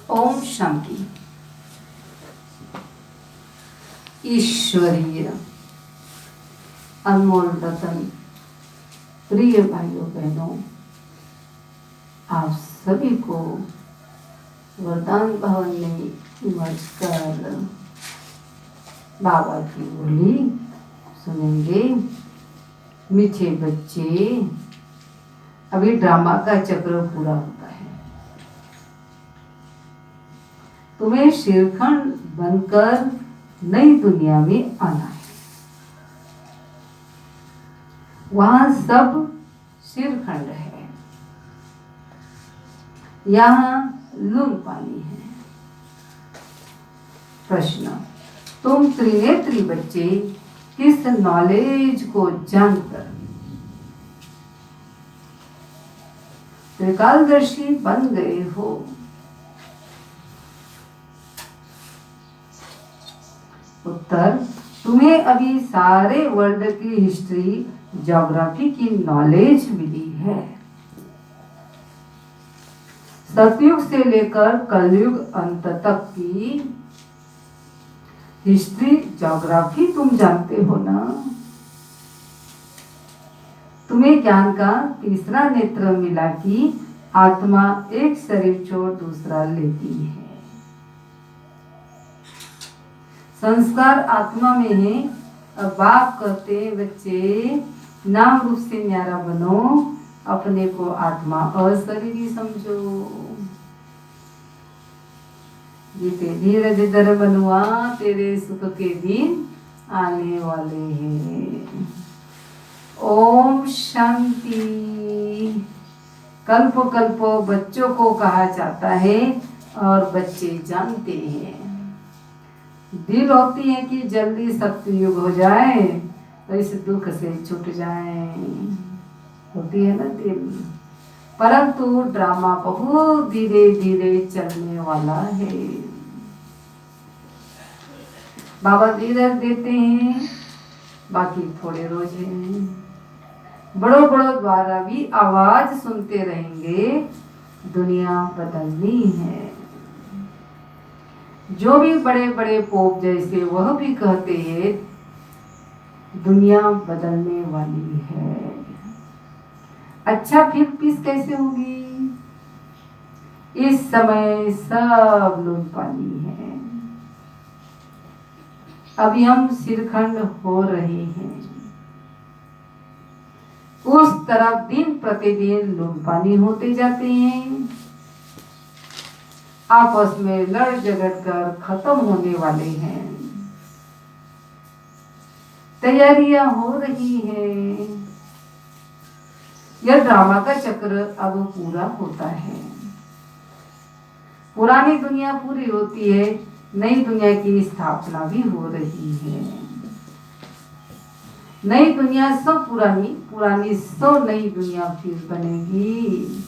ओम शांति। ईश्वरीय अनमोल रतन प्रिय भाइयों बहनों, आप सभी को वरदान भवन में इमर्ज कर बाबा की बोली सुनेंगे। मीठे बच्चे, अभी ड्रामा का चक्र पूरा होता है। तुम्हें शेरखंड बनकर नई दुनिया में आना है। वहां सब शेरखंड है, यहाँ लून पानी है। प्रश्न, तुम त्रिनेत्री बच्चे किस नॉलेज को जानकर त्रिकालदर्शी बन गए हो? उत्तर, तुम्हें अभी सारे वर्ल्ड की हिस्ट्री ज्योग्राफी की नॉलेज मिली है। सतयुग से लेकर कलयुग अंत तक की हिस्ट्री ज्योग्राफी तुम जानते हो ना। तुम्हें ज्ञान का तीसरा नेत्र मिला कि आत्मा एक शरीर छोड़ दूसरा लेती है। संस्कार आत्मा में है। अब बाप कहते बच्चे नाम रूप से न्यारा बनो, अपने को आत्मा अशरीरी समझो। जीते धीरज धर बनुआ, तेरे सुख के दिन आने वाले हैं। ओम शांति। कल्प कल्पो बच्चों को कहा जाता है और बच्चे जानते हैं। दिल होती है कि जल्दी सत्युग हो जाए तो इस दुख से छूट जाए, होती है ना दिल। परंतु ड्रामा बहुत धीरे धीरे चलने वाला है। बाबा धीरज देते हैं, बाकी थोड़े रोज हैं। बड़ों बड़ों द्वारा भी आवाज सुनते रहेंगे, दुनिया बदलनी है। जो भी बड़े बड़े पोप जैसे वह भी कहते हैं दुनिया बदलने वाली है। अच्छा, फिर पीस कैसे होगी? इस समय सब लून पानी है। अभी हम सिरखंड हो रहे हैं। उस तरफ दिन प्रतिदिन लून पानी होते जाते हैं। आपस में लड़ झगड़ कर खत्म होने वाले हैं। तैयारियां हो रही हैं। यह ड्रामा का चक्र अब पूरा होता है। पुरानी दुनिया पूरी होती है, नई दुनिया की स्थापना भी हो रही है। नई दुनिया सब पुरानी, पुरानी सब नई दुनिया फिर बनेगी।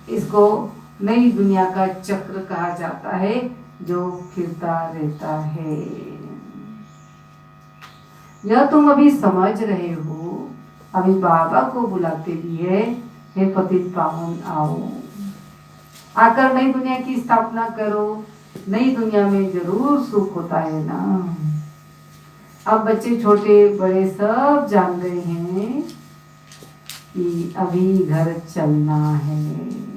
इसको नई दुनिया का चक्र कहा जाता है, जो फिरता रहता है। यह तुम अभी समझ रहे हो। अभी बाबा को बुलाते भी है, हे पतित पावन आओ, आकर नई दुनिया की स्थापना करो। नई दुनिया में जरूर सुख होता है ना। अब बच्चे छोटे बड़े सब जान गए हैं कि अभी घर चलना है।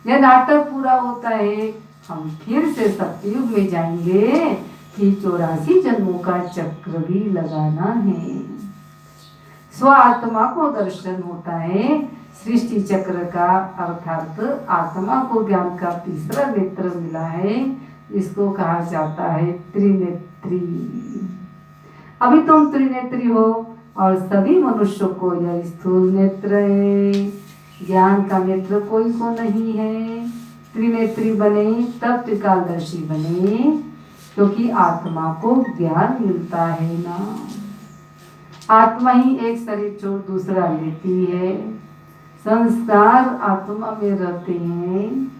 यह नाटक पूरा होता है, हम फिर से सतयुग में जाएंगे, फिर 84 जन्मों का चक्र भी लगाना है। स्व आत्मा को दर्शन होता है, सृष्टि चक्र का, अर्थात आत्मा को ज्ञान का तीसरा नेत्र मिला है। इसको कहा जाता है त्रिनेत्री। अभी तुम त्रिनेत्री हो और सभी मनुष्यों को यह स्थूल नेत्र है। ज्ञान का नेत्र कोई को नहीं है। त्रिनेत्री बने तब त्रिकालदर्शी बने, क्योंकि आत्मा को ज्ञान मिलता है ना। आत्मा ही एक शरीर छोड़ दूसरा लेती है। संस्कार आत्मा में रहते हैं।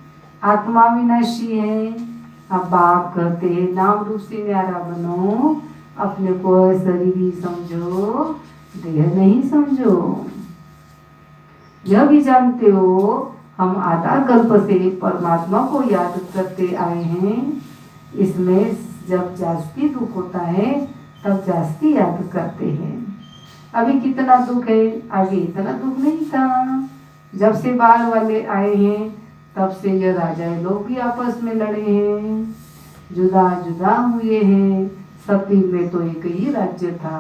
आत्मा विनाशी है। अब बाप कहते हैं नाम रूप से न्यारा बनो, अपने को शरीरी समझो, देह नहीं समझो। यह भी जानते हो हम आधार कल्प से परमात्मा को याद करते आए हैं। इसमें जब जास्ती दुख होता है तब जास्ती याद करते हैं। अभी कितना दुख है, आगे इतना दुख नहीं था। जब से बाढ़ वाले आए हैं तब से ये राजा लोग भी आपस में लड़े हैं, जुदा जुदा हुए हैं। सतयुग में तो एक ही राज्य था।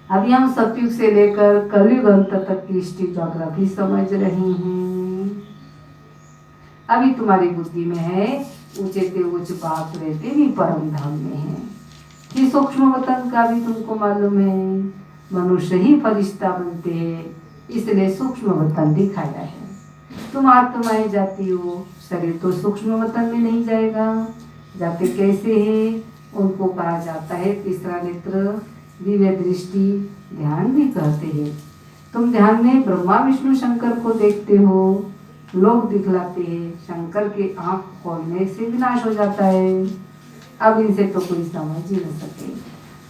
अभी हम सतयुग से लेकर कलयुग अंत तक की हिस्ट्री ज्योग्राफी समझ रहे हैं। अभी तुम्हारी बुद्धि में है ऊंचे से उच्च बाप रहते भी परम धाम में है कि सूक्ष्म वतन का भी तुमको मालूम है। मनुष्य ही फरिश्ता बनते हैं, इसलिए सूक्ष्म वतन दिखाया है। तुम आत्माएं जाती हो, शरीर तो सूक्ष्म वतन में नहीं जाएगा। जाते कैसे है, उनको कहा जाता है तीसरा नेत्र, दिव्य दृष्टि, ध्यान भी कहते हैं। तुम ध्यान में ब्रह्मा विष्णु शंकर को देखते हो, लोग दिखलाते हैं। शंकर के आंख खोलने से विनाश हो जाता है। अब इनसे तो कोई समझ ही न सके।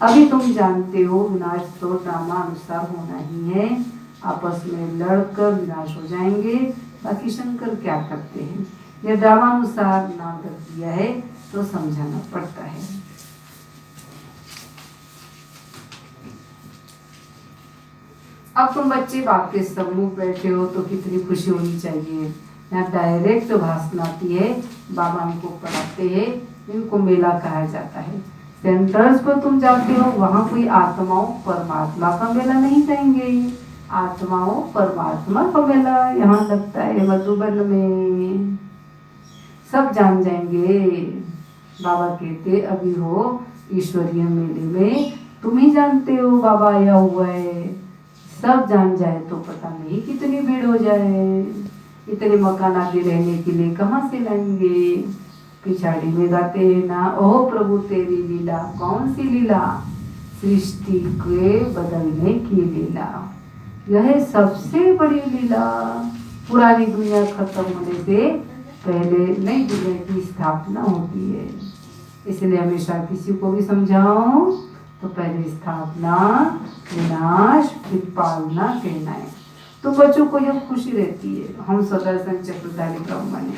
अभी तुम जानते हो विनाश तो ड्रामानुसार होना ही है। आपस में लड़कर विनाश हो जाएंगे। बाकी शंकर क्या करते हैं, यह ड्रामानुसार नाम रख दिया है तो समझाना पड़ता है। अब तुम बच्चे बाप के सम्मुख बैठे हो तो कितनी खुशी होनी चाहिए। यहाँ डायरेक्ट भाषण आती है, बाबा हमको पढ़ाते हैं। इनको मेला कहा जाता है। सेंटर्स पर तुम जाते हो, वहाँ कोई आत्माओं परमात्मा का मेला नहीं कहेंगे, आत्माओं परमात्मा का मेला यहाँ लगता है मधुबन में। सब जान जाएंगे। बाबा कहते अभी हो ईश्वरीय मेले में, तुम ही जानते हो बाबा आया हुआ है। सब जान जाए तो पता नहीं कितनी भीड़ हो जाए। इतने मकान आदि रहने के लिए कहाँ से लाएंगे। पिछाड़ी में गाते हैं ना, ओह प्रभु तेरी लीला, कौन सी लीला, सृष्टि के बदलने की लीला। यह सबसे बड़ी लीला। पुरानी दुनिया खत्म होने से पहले नई दुनिया की स्थापना होती है। इसलिए हमेशा किसी को भी समझाओ तो पहले स्थापना, विनाश, फिर पालना कहना है। तो बच्चों को यह खुशी रहती है हम सदर्शन चक्रधारी ब्रह्म बने,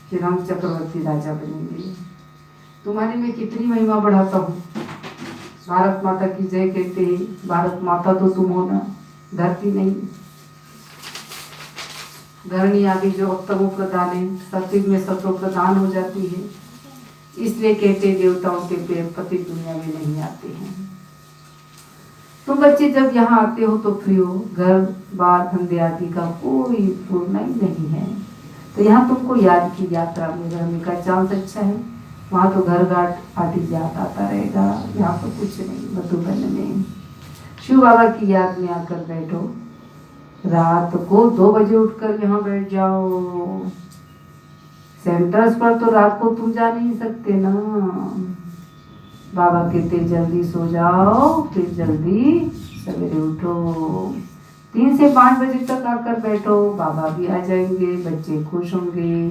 फिर हम चक्रवर्ती राजा बनेंगे। तुम्हारे में कितनी महिमा बढ़ाता हूँ। भारत माता की जय कहते हैं। भारत माता तो तुम हो ना, धरती नहीं। धरणी आदि जो तमो प्रधान है, सत्युग में सत्व प्रधान हो जाती है। इसलिए कहते देवताओं के पति दुनिया में नहीं आते हैं। तुम बच्चे जब यहाँ आते हो तो फ्री हो, घर बार धंधे आदि का कोई पूर्ण नहीं है। तो यहाँ तुमको याद की यात्रा में रहने का चांस अच्छा है। वहाँ तो घर घाट आदि याद आता रहेगा, यहाँ तो कुछ नहीं। मधुबन में शिव बाबा की याद में आकर बैठो। रात को 2 बजे उठकर यहाँ बैठ जाओ। सेंटर्स पर तो रात को तुम जा नहीं सकते ना। बाबा कहते जल्दी सो जाओ, फिर जल्दी सवेरे उठो। 3 से 5 बजे तक आकर बैठो, बाबा भी आ जाएंगे, बच्चे खुश होंगे।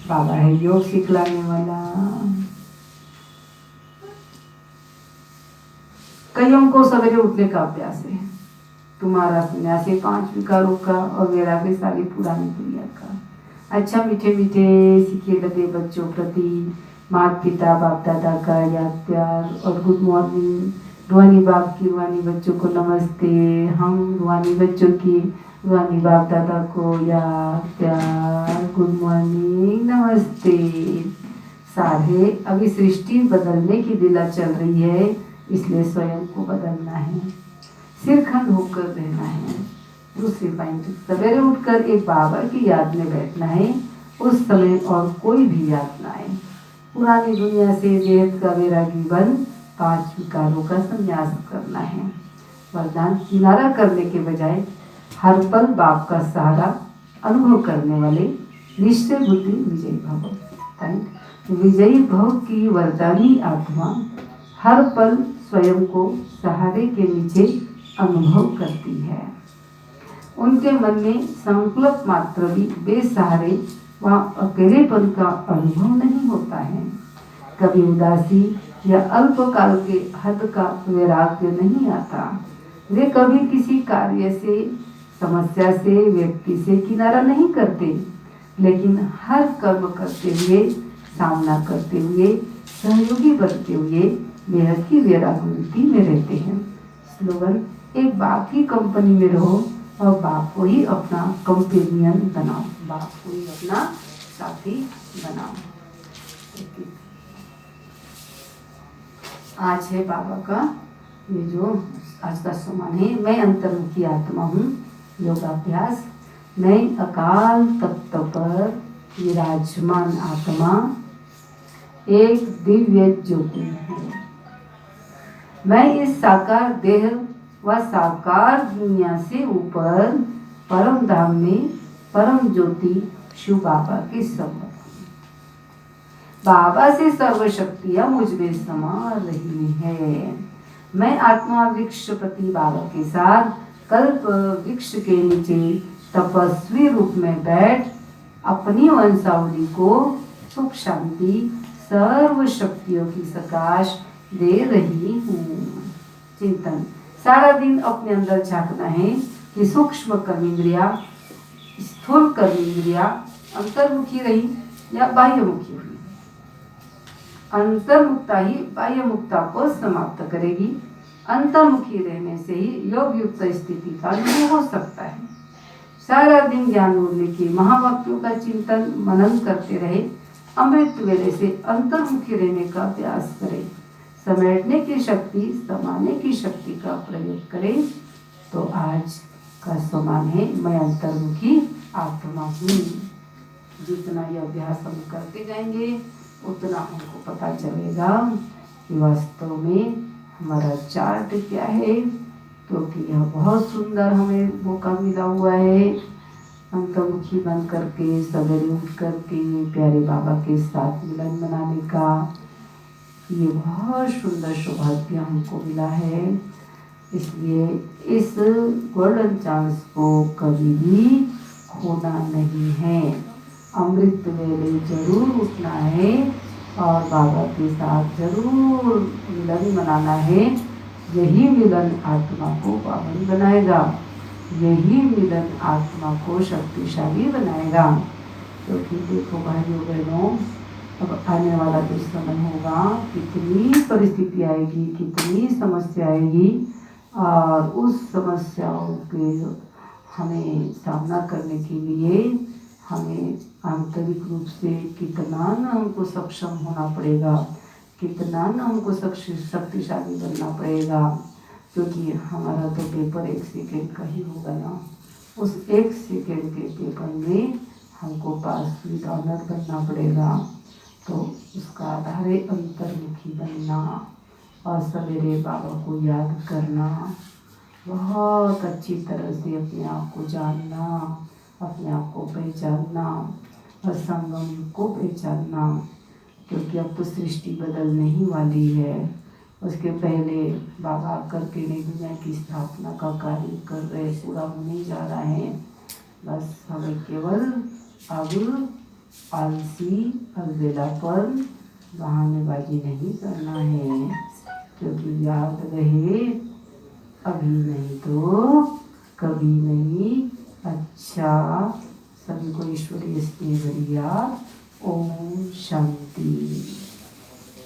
बाबा है योग सिखलाने वाला। कईयों को सवेरे उठने का अभ्यास है। तुम्हारा सन्यासी 5 विकारों का और मेरा भी सारी पुरानी दुनिया का। अच्छा मीठे मीठे सीखे लगे बच्चों प्रति माता पिता बाप दादा का याद प्यार और गुड मॉर्निंग। रूहानी बाप की रूहानी बच्चों को नमस्ते। हम रूहानी बच्चों की रूहानी बाप दादा को याद प्यार गुड मॉर्निंग नमस्ते। सारे अभी सृष्टि बदलने की लीला चल रही है, इसलिए स्वयं को बदलना है, सिरखंड होकर रहना है। दूसरी पॉइंट, सवेरे उठकर एक बाबा की याद में बैठना है, उस समय और कोई भी याद ना आए। पुरानी दुनिया से देह का वैरागी बन 5 विकारों का संन्यास करना है। वरदान किनारा करने के बजाय हर पल बाप का सहारा अनुभव करने वाले निश्चय बुद्धि विजयी भव। विजयी भव की वरदानी आत्मा हर पल स्वयं को सहारे के नीचे अनुभव करती है। उनके मन में संकल्प मात्र भी बेसहारे व अकेलेपन का अनुभव नहीं होता है। कभी उदासी या अल्पकाल के हद का वैराग्य नहीं आता। वे कभी किसी कार्य से समस्या से, व्यक्ति से किनारा नहीं करते, लेकिन हर कर्म करते हुए, सामना करते हुए, सहयोगी बनते हुए बेहद की वैराग्य में रहते हैं। स्लोगन: एक बाप की कंपनी में रहो और बाप को ही अपना कंपेनियन बनाओ, बाप को ही अपना साथी बनाओ। आज है बाबा का ये जो आज का सम्मान है। मैं अंतर्मुखी आत्मा हूँ। योगाभ्यास: मैं अकाल तख्त पर विराजमान आत्मा एक दिव्य ज्योति हूँ। मैं इस साकार देह व साकार दुनिया से ऊपर परम धाम में परम ज्योति शिव बाबा के सम्मुख हूँ। बाबा से सर्व शक्तियाँ मुझ में समा रही है। मैं आत्मा वृक्षपति बाबा के साथ कल्प वृक्ष के नीचे तपस्वी रूप में बैठ अपनी वंशावली को सुख शांति सर्व शक्तियों की सकाश दे रही हूँ। चिंतन: सारा दिन अपने अंदर झांकना है कि सूक्ष्म कर्मेंद्रिया, स्थूल कर्मेंद्रिया अंतर्मुखी रही या बाह्यमुखी हुई। अंतर्मुक्ता ही बाह्यमुक्ता को समाप्त करेगी। अंतर्मुखी रहने से ही योग युक्त स्थिति का अनुभव हो सकता है। सारा दिन ज्ञान मूल्य के महावाक्यों का चिंतन मनन करते रहे। अमृत वेले से अंतर्मुखी रहने का अभ्यास करें। समेटने की शक्ति, समाने की शक्ति का प्रयोग करें। तो आज का सम्मान है मैं अंतर्मुखी आत्मा हूँ। जितना यह अभ्यास हम करते जाएंगे उतना हमको पता चलेगा कि वास्तव में हमारा चार्ट क्या है। क्योंकि यह बहुत सुंदर हमें मौका मिला हुआ है अंतर्मुखी बन करके सवेरे उठ करके प्यारे बाबा के साथ मिलन मनाने का। ये बहुत सुंदर सौभाग्य हमको मिला है। इसलिए इस गोल्डन चांस को कभी भी खोना नहीं है। अमृत वेले जरूर उठना है और बाबा के साथ जरूर मिलन मनाना है। यही मिलन आत्मा को पावन बनाएगा, यही मिलन आत्मा को शक्तिशाली बनाएगा। क्योंकि देखो भाइयों बहनों, अब आने वाला जो समय होगा कितनी परिस्थिति आएगी, कितनी समस्या आएगी, और उस समस्याओं के हमें सामना करने के लिए हमें आंतरिक रूप से कितना न हमको सक्षम होना पड़ेगा, कितना न हमको शक्तिशाली बनना पड़ेगा। क्योंकि हमारा तो पेपर 1 सेकेंड का ही होगा ना। उस 1 सेकेंड के पेपर में हमको पास विद ऑनर बनना पड़ेगा। तो उसका आधार है अंतर्मुखी बनना और सवेरे बाबा को याद करना, बहुत अच्छी तरह से अपने आप को जानना, अपने आप को पहचानना और संगम को पहचानना। क्योंकि अब तो सृष्टि बदलने ही वाली है। उसके पहले बाबा करके नई दुनिया की स्थापना का कार्य कर रहे, पूरा होने जा रहा है। बस हमें केवल अब आलसी अलबेलापन बहानेबाजी नहीं करना है। क्योंकि याद रहे अभी नहीं तो कभी नहीं। अच्छा, सभी को ईश्वरीय स्नेह भरी याद। ओम शांति।